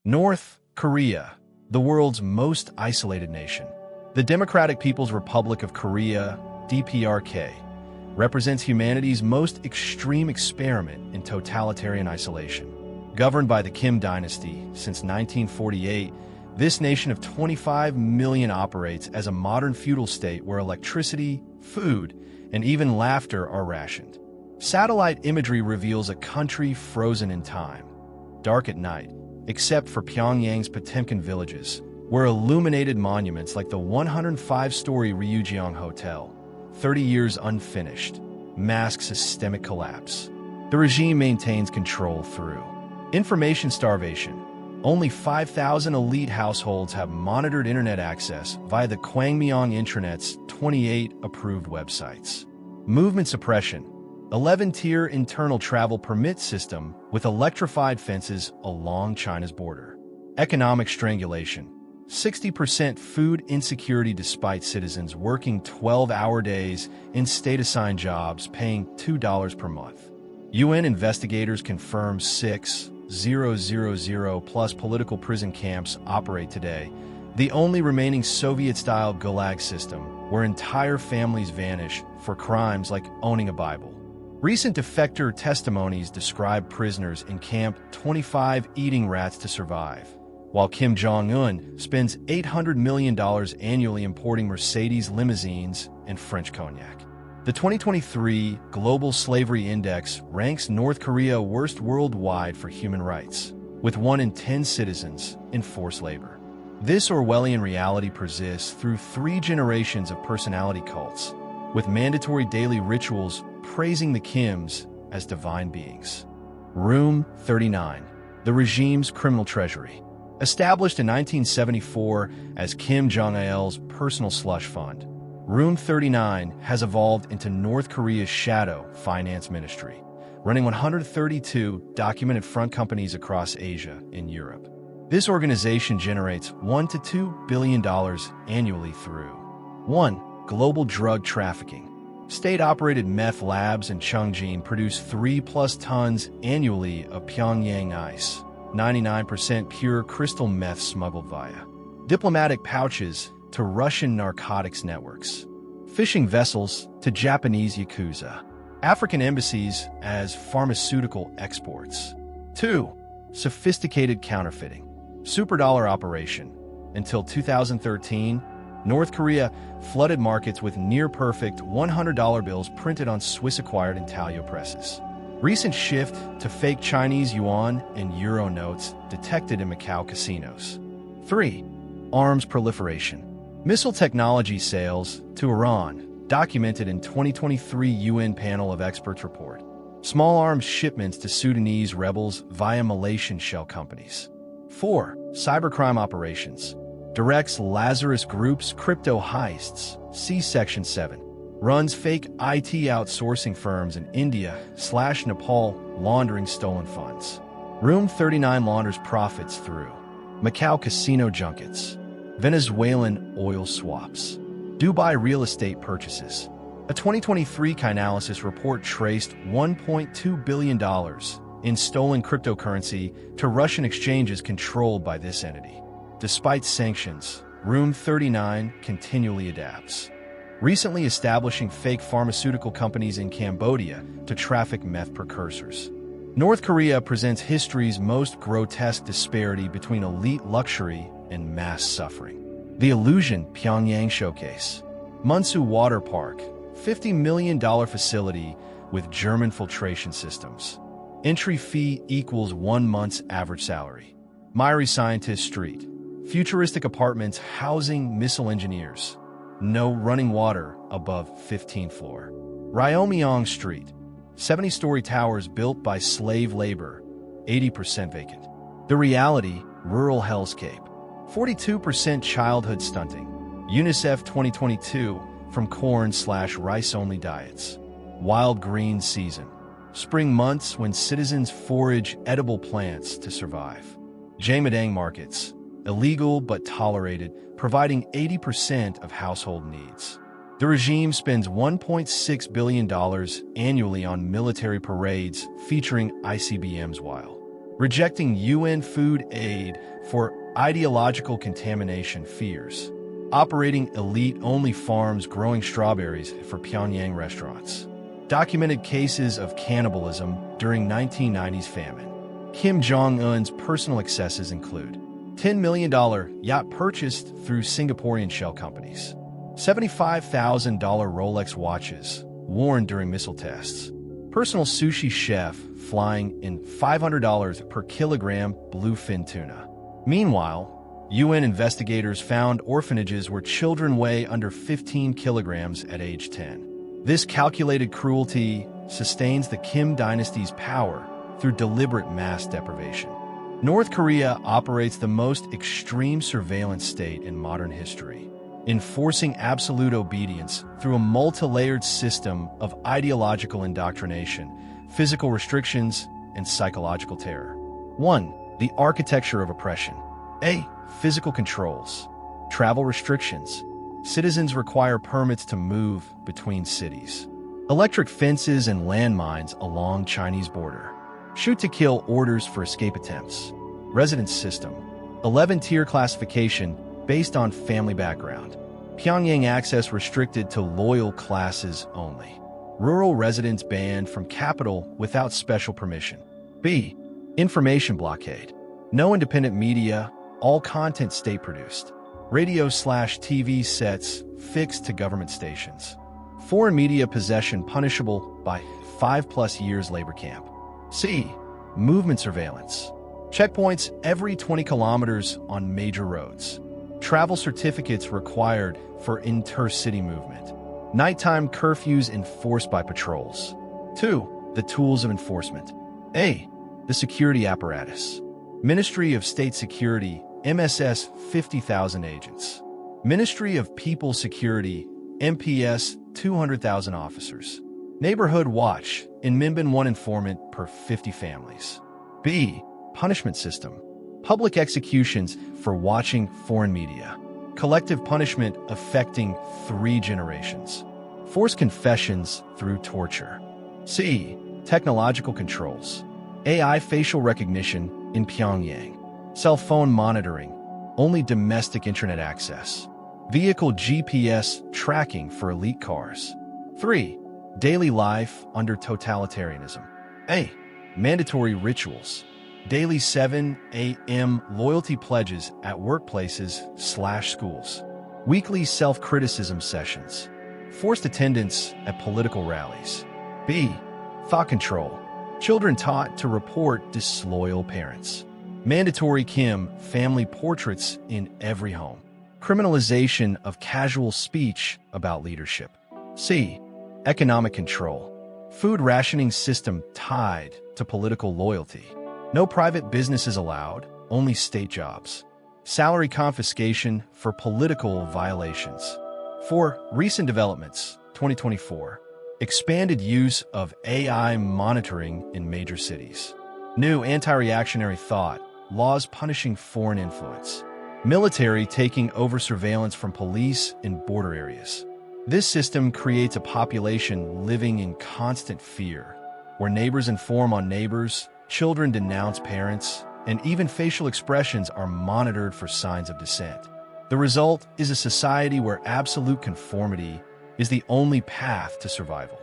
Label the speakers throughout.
Speaker 1: North Korea, the world's most isolated nation. The Democratic People's Republic of Korea, DPRK, represents humanity's most extreme experiment in totalitarian isolation. Governed by the Kim dynasty since 1948, this nation of 25 million operates as a modern feudal state where electricity, food, and even laughter are rationed. Satellite imagery reveals a country frozen in time, dark at night, except for Pyongyang's Potemkin villages, where illuminated monuments like the 105-story Ryugyong Hotel, 30 years unfinished, mask systemic collapse. The regime maintains control through information starvation. Only 5,000 elite households have monitored internet access via the Kwangmyong Intranet's 28 approved websites. Movement suppression. 11-tier internal travel permit system with electrified fences along China's border. Economic strangulation. 60% food insecurity despite citizens working 12-hour days in state-assigned jobs paying $2 per month. UN investigators confirm 6,000+ political prison camps operate today, the only remaining Soviet-style Gulag system where entire families vanish for crimes like owning a Bible. Recent defector testimonies describe prisoners in Camp 25 eating rats to survive, while Kim Jong Un spends $800 million annually importing Mercedes limousines and French cognac. The 2023 Global Slavery Index ranks North Korea worst worldwide for human rights, with 1 in 10 citizens in forced labor. This Orwellian reality persists through 3 generations of personality cults, with mandatory daily rituals praising the Kims as divine beings. Room 39, the regime's criminal treasury. Established in 1974 as Kim Jong Un's personal slush fund, Room 39 has evolved into North Korea's shadow finance ministry, running 132 documented front companies across Asia and Europe. This organization generates $1 to $2 billion annually through 1. Global drug trafficking. State-operated meth labs in Chongqing produce 3+ tons annually of Pyongyang ice, 99% pure crystal meth smuggled via diplomatic pouches to Russian narcotics networks, fishing vessels to Japanese yakuza, African embassies as pharmaceutical exports. 2. Sophisticated counterfeiting. Superdollar operation. Until 2013, North Korea flooded markets with near-perfect $100 bills printed on Swiss-acquired intaglio presses. Recent shift to fake Chinese yuan and euro notes detected in Macau casinos. 3. Arms proliferation. Missile technology sales to Iran, documented in 2023 UN Panel of Experts report. Small arms shipments to Sudanese rebels via Malaysian shell companies. 4. Cybercrime operations. Directs Lazarus Group's crypto heists, see Section 7. Runs fake IT outsourcing firms in India/Nepal, laundering stolen funds. Room 39 launders profits through Macau casino junkets, Venezuelan oil swaps, Dubai real estate purchases. A 2023 Chainalysis report traced $1.2 billion in stolen cryptocurrency to Russian exchanges controlled by this entity. Despite sanctions, Room 39 continually adapts, recently establishing fake pharmaceutical companies in Cambodia to traffic meth precursors. North Korea presents history's most grotesque disparity between elite luxury and mass suffering. The Illusion Pyongyang Showcase. Munsu Water Park, $50 million facility with German filtration systems. Entry fee equals 1 month's average salary. Myri Scientist Street. Futuristic apartments housing missile engineers. No running water above 15th floor. Ryomyong Street. 70-story towers built by slave labor, 80% vacant. The reality, rural hellscape. 42% childhood stunting. UNICEF 2022 from corn/rice-only diets. Wild green season. Spring months when citizens forage edible plants to survive. Jamadang markets. Illegal but tolerated, providing 80% of household needs. The regime spends $1.6 billion annually on military parades featuring ICBMs while rejecting UN food aid for ideological contamination fears, operating elite-only farms growing strawberries for Pyongyang restaurants, documented cases of cannibalism during 1990s famine. Kim Jong Un's personal excesses include $10 million yacht purchased through Singaporean shell companies, $75,000 Rolex watches worn during missile tests, personal sushi chef flying in $500 per kilogram bluefin tuna. Meanwhile, UN investigators found orphanages where children weigh under 15 kilograms at age 10. This calculated cruelty sustains the Kim dynasty's power through deliberate mass deprivation. North Korea operates the most extreme surveillance state in modern history, enforcing absolute obedience through a multi-layered system of ideological indoctrination, physical restrictions, and psychological terror. 1. The architecture of oppression. A. Physical controls. Travel restrictions. Citizens require permits to move between cities. Electric fences and landmines along Chinese border. Shoot-to-kill orders for escape attempts. Residence system. 11-tier classification based on family background. Pyongyang access restricted to loyal classes only. Rural residents banned from capital without special permission. B. Information blockade. No independent media, all content state-produced. Radio/TV sets fixed to government stations. Foreign media possession punishable by 5+ years labor camp. C. Movement surveillance. Checkpoints every 20 kilometers on major roads. Travel certificates required for intercity movement. Nighttime curfews enforced by patrols. 2. The tools of enforcement. A. The security apparatus. Ministry of State Security, MSS, 50,000 agents. Ministry of People Security, MPS, 200,000 officers. Neighborhood Watch, in Minbin 1 informant per 50 families. B. Punishment system. Public executions for watching foreign media. Collective punishment affecting 3 generations. Forced confessions through torture. C. Technological controls. AI facial recognition in Pyongyang. Cell phone monitoring. Only domestic internet access. Vehicle GPS tracking for elite cars. 3. Daily life under totalitarianism. A. Mandatory rituals. Daily 7 a.m. loyalty pledges at workplaces/schools. Weekly self-criticism sessions. Forced attendance at political rallies. B. Thought control. Children taught to report disloyal parents. Mandatory Kim family portraits in every home. Criminalization of casual speech about leadership. C. Economic control. Food rationing system tied to political loyalty. No private businesses allowed, only state jobs. Salary confiscation for political violations. 4. Recent developments, 2024. Expanded use of AI monitoring in major cities. New anti-reactionary thought, laws punishing foreign influence. Military taking over surveillance from police in border areas. This system creates a population living in constant fear, where neighbors inform on neighbors, children denounce parents, and even facial expressions are monitored for signs of dissent. The result is a society where absolute conformity is the only path to survival.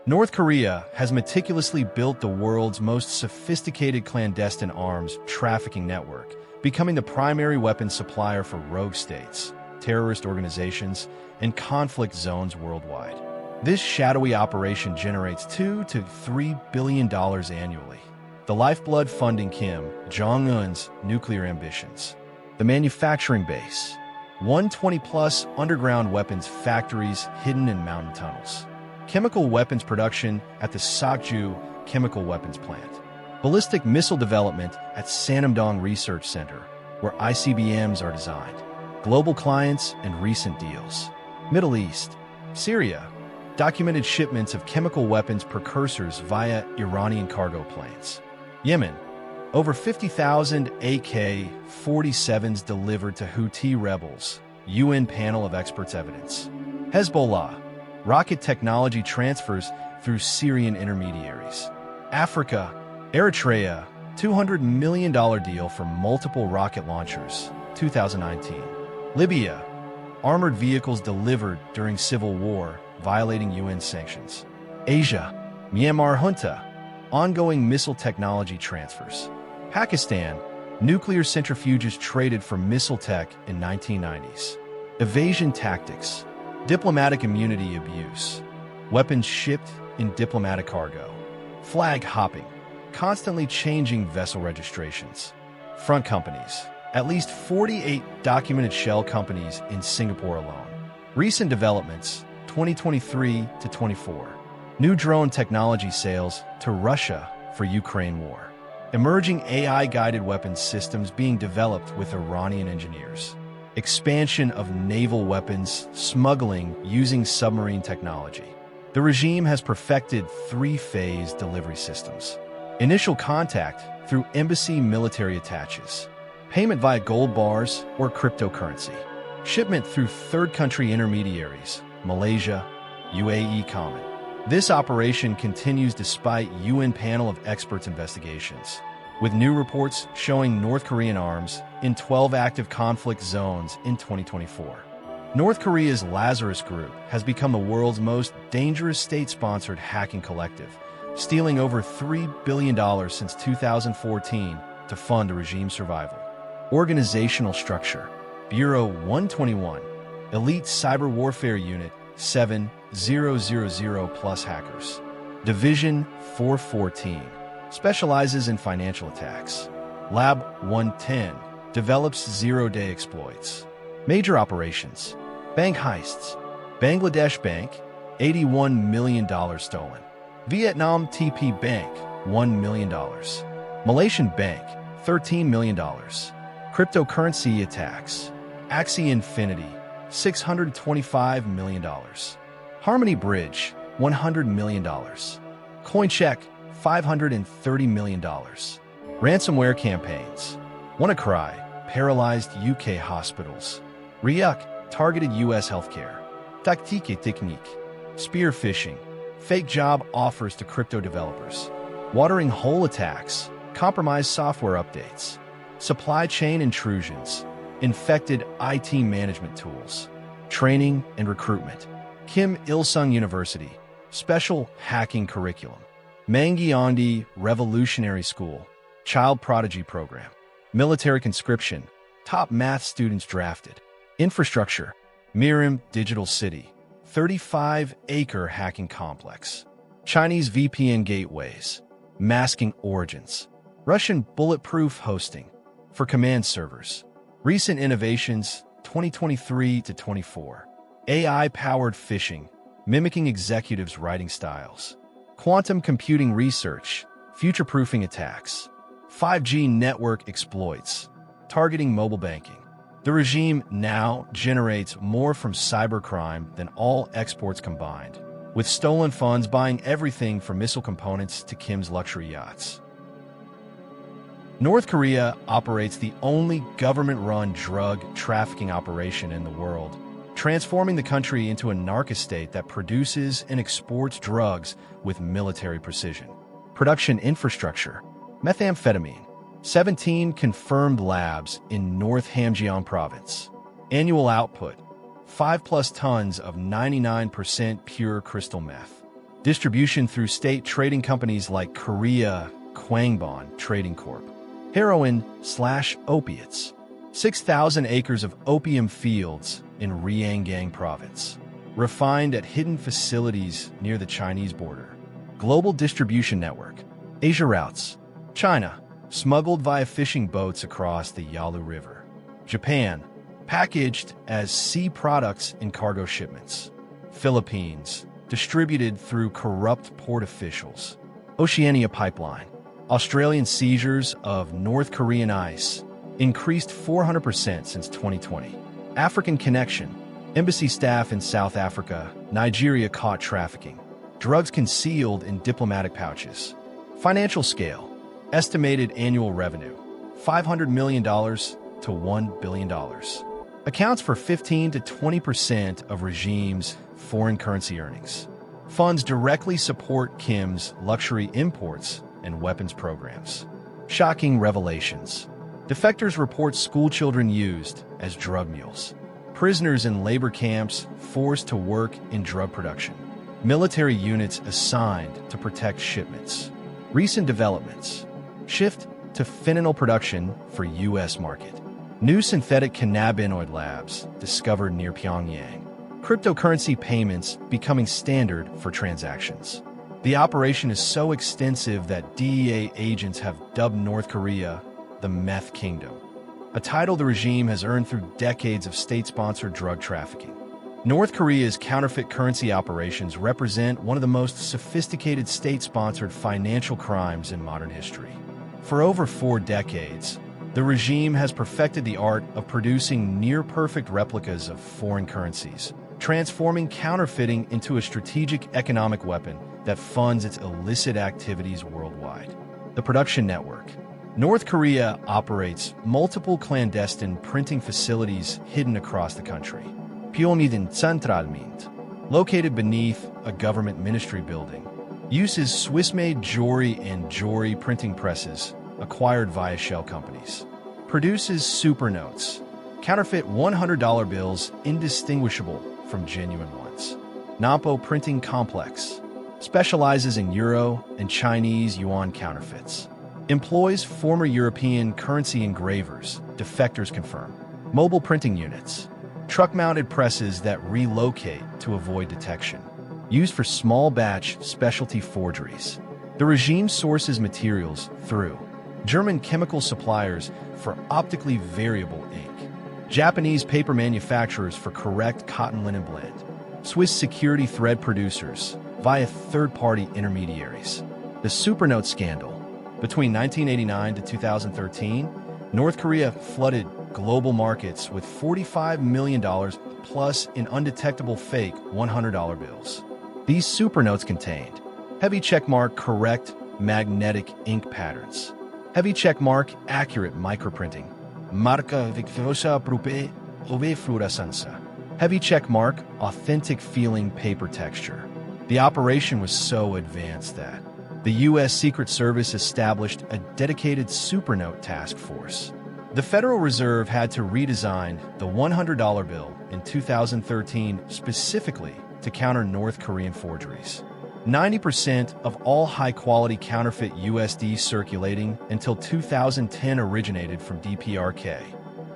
Speaker 1: North Korea has meticulously built the world's most sophisticated clandestine arms trafficking network, becoming the primary weapons supplier for rogue states, terrorist organizations, and conflict zones worldwide. This shadowy operation generates $2 to $3 billion annually, the lifeblood funding Kim Jong-un's nuclear ambitions. The manufacturing base, 120+ underground weapons factories hidden in mountain tunnels. Chemical weapons production at the Sakju Chemical Weapons Plant. Ballistic missile development at Sanamdong Research Center, where ICBMs are designed. Global clients and recent deals. Middle East. Syria. Documented shipments of chemical weapons precursors via Iranian cargo planes. Yemen. Over 50,000 AK-47s delivered to Houthi rebels. UN panel of experts evidence. Hezbollah. Rocket technology transfers through Syrian intermediaries. Africa. Eritrea. $200 million deal for multiple rocket launchers, 2019. Libya, armored vehicles delivered during civil war, violating UN sanctions. Asia, Myanmar junta, ongoing missile technology transfers. Pakistan, nuclear centrifuges traded for missile tech in 1990s. Evasion tactics, diplomatic immunity abuse, weapons shipped in diplomatic cargo. Flag hopping, constantly changing vessel registrations. Front companies, at least 48 documented shell companies in Singapore alone. Recent developments, 2023 to 24. New drone technology sales to Russia for Ukraine war. Emerging AI-guided weapons systems being developed with Iranian engineers. Expansion of naval weapons smuggling using submarine technology. The regime has perfected three-phase delivery systems. Initial contact through embassy military attaches. Payment via gold bars or cryptocurrency. Shipment through third-country intermediaries, Malaysia, UAE common. This operation continues despite UN panel of experts investigations, with new reports showing North Korean arms in 12 active conflict zones in 2024. North Korea's Lazarus Group has become the world's most dangerous state-sponsored hacking collective, stealing over $3 billion since 2014 to fund a regime survival. Organizational structure: Bureau 121, Elite Cyber Warfare Unit 7000 plus hackers. Division 414, specializes in financial attacks. Lab 110, develops zero-day exploits. Major operations: bank heists. Bangladesh Bank, $81 million stolen. Vietnam TP Bank, $1 million. Malaysian Bank, $13 million. Cryptocurrency attacks. Axie Infinity, $625 million. Harmony Bridge, $100 million. Coincheck, $530 million. Ransomware campaigns. WannaCry, paralyzed UK hospitals. Ryuk, targeted US healthcare. Tactique technique, spear phishing, fake job offers to crypto developers. Watering hole attacks, compromised software updates. Supply chain intrusions, infected IT management tools. Training and recruitment. Kim Il-sung University, special hacking curriculum. Mangyondi Revolutionary School, child prodigy program. Military conscription, top math students drafted. Infrastructure, Mirim Digital City, 35-acre hacking complex. Chinese VPN gateways, masking origins. Russian bulletproof hosting, for command servers. Recent innovations, 2023 to 24. AI-powered phishing, mimicking executives' writing styles. Quantum computing research, future-proofing attacks. 5G network exploits, targeting mobile banking. The regime now generates more from cybercrime than all exports combined, with stolen funds buying everything from missile components to Kim's luxury yachts. North Korea operates the only government-run drug trafficking operation in the world, transforming the country into a narco-state that produces and exports drugs with military precision. Production infrastructure: methamphetamine, 17 confirmed labs in North Hamgyong province. Annual output: 5+ tons of 99% pure crystal meth. Distribution through state trading companies like Korea Kwangbon Trading Corp. Heroin/opiates. 6,000 acres of opium fields in Ryanggang province. Refined at hidden facilities near the Chinese border. Global distribution network. Asia routes. China, smuggled via fishing boats across the Yalu River. Japan, packaged as sea products in cargo shipments. Philippines, distributed through corrupt port officials. Oceania pipeline. Australian seizures of North Korean ice increased 400% since 2020. African connection. Embassy staff in South Africa, Nigeria caught trafficking. Drugs concealed in diplomatic pouches. Financial scale. Estimated annual revenue: $500 million to $1 billion. Accounts for 15 to 20% of regime's foreign currency earnings. Funds directly support Kim's luxury imports and weapons programs. Shocking revelations. Defectors report schoolchildren used as drug mules. Prisoners in labor camps forced to work in drug production. Military units assigned to protect shipments. Recent developments. Shift to fentanyl production for U.S. market. New synthetic cannabinoid labs discovered near Pyongyang. Cryptocurrency payments becoming standard for transactions. The operation is so extensive that DEA agents have dubbed North Korea the Meth Kingdom, a title the regime has earned through decades of state-sponsored drug trafficking. North Korea's counterfeit currency operations represent one of the most sophisticated state-sponsored financial crimes in modern history. For over 4 decades, the regime has perfected the art of producing near-perfect replicas of foreign currencies, transforming counterfeiting into a strategic economic weapon that funds its illicit activities worldwide. The production network. North Korea operates multiple clandestine printing facilities hidden across the country. Pyongyang Centralmint, located beneath a government ministry building, uses Swiss-made jewelry and jewelry printing presses acquired via shell companies. Produces supernotes, counterfeit $100 bills indistinguishable from genuine ones. Nampo Printing Complex specializes in euro and Chinese yuan counterfeits. Employs former European currency engravers, defectors confirm. Mobile printing units, truck-mounted presses that relocate to avoid detection. Used for small batch specialty forgeries. The regime sources materials through German chemical suppliers for optically variable ink. Japanese paper manufacturers for correct cotton linen blend. Swiss security thread producers via third-party intermediaries. The Supernote scandal. Between 1989 to 2013, North Korea flooded global markets with $45 million plus in undetectable fake $100 bills. These supernotes contained heavy checkmark correct magnetic ink patterns, heavy checkmark accurate microprinting, marca victoriosa prupe ove fluorescenza, heavy checkmark authentic feeling paper texture. The operation was so advanced that the U.S. Secret Service established a dedicated supernote task force. The Federal Reserve had to redesign the $100 bill in 2013 specifically to counter North Korean forgeries. 90% of all high-quality counterfeit USD circulating until 2010 originated from DPRK.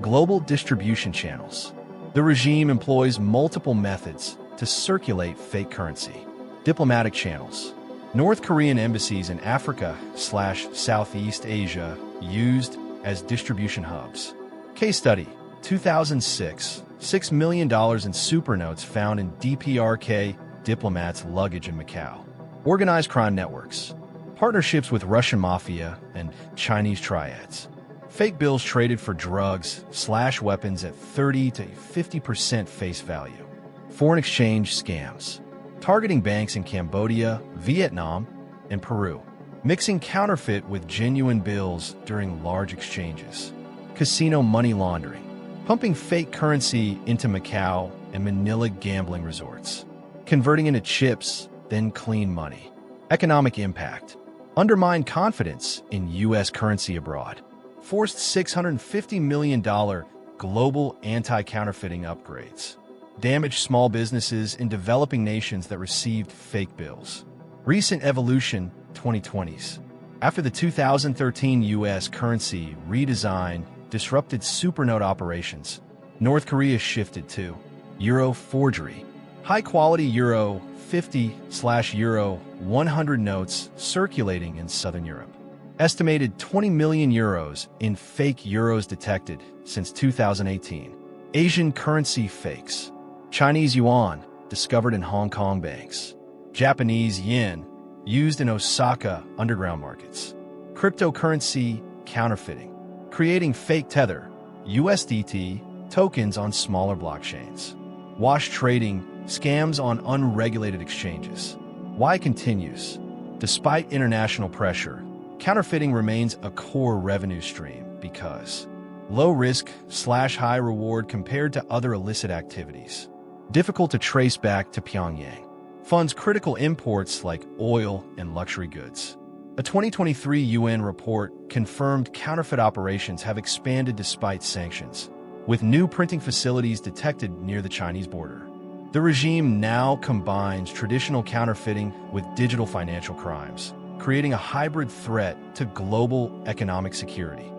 Speaker 1: Global distribution channels. The regime employs multiple methods to circulate fake currency. Diplomatic channels. North Korean embassies in Africa/Southeast Asia used as distribution hubs. Case study, 2006, $6 million in supernotes found in DPRK diplomats' luggage in Macau. Organized crime networks. Partnerships with Russian mafia and Chinese triads. Fake bills traded for drugs/weapons at 30 to 50% face value. Foreign exchange scams. Targeting banks in Cambodia, Vietnam, and Peru. Mixing counterfeit with genuine bills during large exchanges. Casino money laundering. Pumping fake currency into Macau and Manila gambling resorts. Converting into chips, then clean money. Economic impact. Undermined confidence in U.S. currency abroad. Forced $650 million global anti-counterfeiting upgrades. Damaged small businesses in developing nations that received fake bills. Recent evolution, 2020s. After the 2013 U.S. currency redesign disrupted supernote operations, North Korea shifted to Euro forgery. High-quality Euro 50/Euro 100 notes circulating in Southern Europe. Estimated 20 million euros in fake euros detected since 2018. Asian currency fakes. Chinese yuan, discovered in Hong Kong banks. Japanese yen, used in Osaka underground markets. Cryptocurrency counterfeiting. Creating fake Tether, USDT, tokens on smaller blockchains. Wash trading, scams on unregulated exchanges. Why continues? Despite international pressure, counterfeiting remains a core revenue stream because low risk/high reward compared to other illicit activities. Difficult to trace back to Pyongyang. Funds critical imports like oil and luxury goods. A 2023 UN report confirmed counterfeit operations have expanded despite sanctions, with new printing facilities detected near the Chinese border. The regime now combines traditional counterfeiting with digital financial crimes, creating a hybrid threat to global economic security.